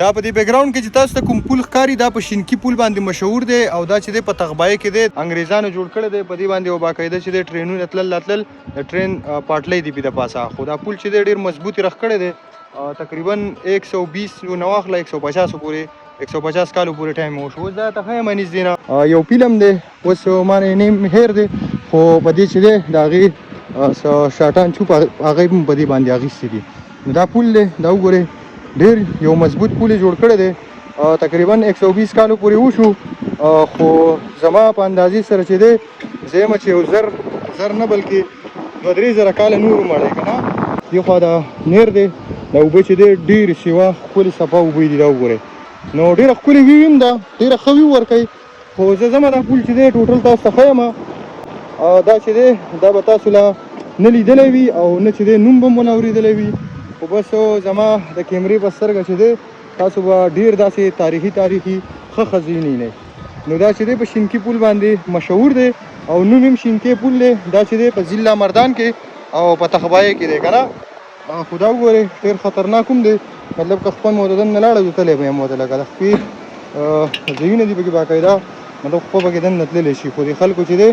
دا په دې بیک ګراوند کې چې تاسو ته کوم پل ښکاري دا په شینکي پل باندې مشهور دی او دا چې دی په تغبایه کې دی انګریزانو جوړ کړی دی په دې باندې او باقاعده چې دی ټرینونه تلل د ټرین پاټلۍ دی د پاسه خو دا پل چې دی ډېر مضبوط رخ کړی دی تقریبا 120 نو واخله 150 پورې 150 کالو پورې ټایم وشو اوس دا ته ښیم نږدې نه یو فلم دی اوس مانې نیم هیر دی خو په دې چې دی د هغې شاټان چوپ هغه هم په دې باندې اخیستي دي نو دا پل دی دا وګورئ ډېر یو مضبوط پل جوړ کړی دی تقریبا 120 کالو پورې وشو خو زما په اندازې سره چې دی زه یم چې یو زر نه بلکې 2-3 کاله نور ومړی که نه دې خوا دا نیر دی دا اوبه چې دی ډېرې سیوا ښکلې صفا اوبه دي دا وګورئ نو ډېره ښکلې ویو هم ده ډېره ښه ویو ورکوي خو زه ځمه دا پل چې دی ټوټل تاسو ته ښیم دا چې دی دا به تاسو لا نه لیدلی وي او نه چې دی نوم به مو لا اورېدلی وي خو بس زما د کیمرې په سترګه چې دی تاسو به ډېر داسې تاریخي ښه خزینې نه نو دا چې دی په شینکي پل باندې مشهور دی او نوم هم شینکي پل دی دا چې دی په ضلع مردان کې او په تخبایه کې دی که نه خو دا وګورئ ډېر خطرناک هم دی مطلب که خپل مو د دننه لاړه وتلی به یم ورته لکه د خپې ځایونه دي پکې باقاعده مطلب خپه پکې دننه تللی شي خو د خلکو چې دی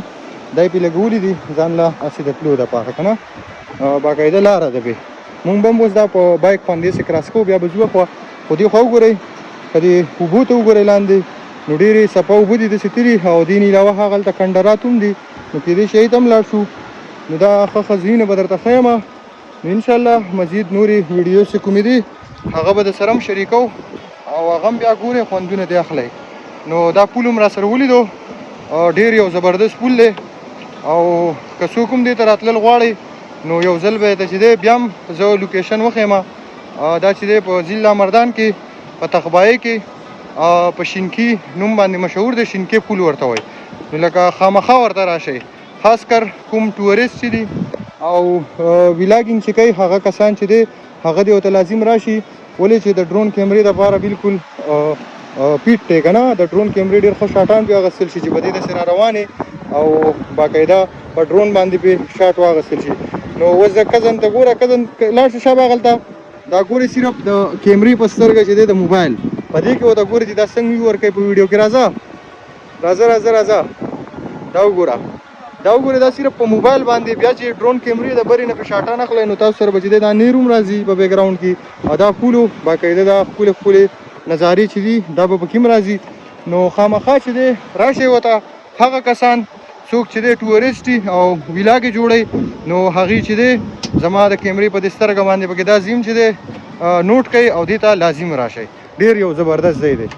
دا یې پې لګولي دي ځان له هسې د تلو دپاره که نه باقاعده لاره ده پې مونږ به هم اوس دا په بایک باندې داسې کراس کوو بیا به ځو خوا خو دې خوا وګورئ که دې اوبو ته وګورئ لاندې نو ډېرې صفا اوبه دي داسې تېرې او دې نه علاوه هغلته کنډرات هم دي نو کېدای شي هلته هم لاړ شو نو دا ښه خزینه به درته ښیم نو انشاءالله مزید نورې ویډیو چې کومې دي هغه به درسره هم شریکو او هغه هم بیا ګورئ خوندونه دې اخلئ نو دا پل هم راسره ولیدو ډېر یو زبردست پل دی او که څوک هم دې ته راتلل غواړئ نو یو ځل به ته چې دی بیا هم زه لوکیشن وښیم دا چې دی په ضلع مردان کې په تخبایه کې په شینکي نوم باندې مشهور دی شینکي پل ورته وایي نو لکه خامخا ورته راشئ خاص کر کوم ټورست چې دي او ولاګینګ چې کوي هغه کسان چې دی هغه دې ورته لازم راشي ولې چې د ډرون کیمرې دپاره بالکل پیټ دی که نه د ډرون کیمرې ډېر ښه شاټان پې اخیستل شي چې په دې داسې را روانې او باقاعده په ډرون باندې پې شاټ واخیستل شي نو اوس د کزن ته ګوره کزن لاړ شه شابه هغلته دا ګورې صرف د کیمرې په سترګه چې دی د موبایل په دې کې ورته ګورې چې دا څنګه وي ورکوي په ویډیو کې راځه دا وګوره دا صرف په موبایل باندې بیا چې ډرون کیمرې د برې نه پې شاټان اخلی نو تاسو سره به چې دی دا نیر هم راځي په بیک ګراوند کې او دا پولو باقاعده دا ښکلې نظارې چې دي دا به پکې هم راځي نو خامخا چې دی راشئ ورته هغه کسان څوک چې دی ټورست دي او ویلاګې جوړوي نو هغې چې دی زما د کیمرې په دې سترګه باندې پکې دا زیم چې دی نوټ کوي او دې ته لازم راشئ ډېر یو زبردست ځای دی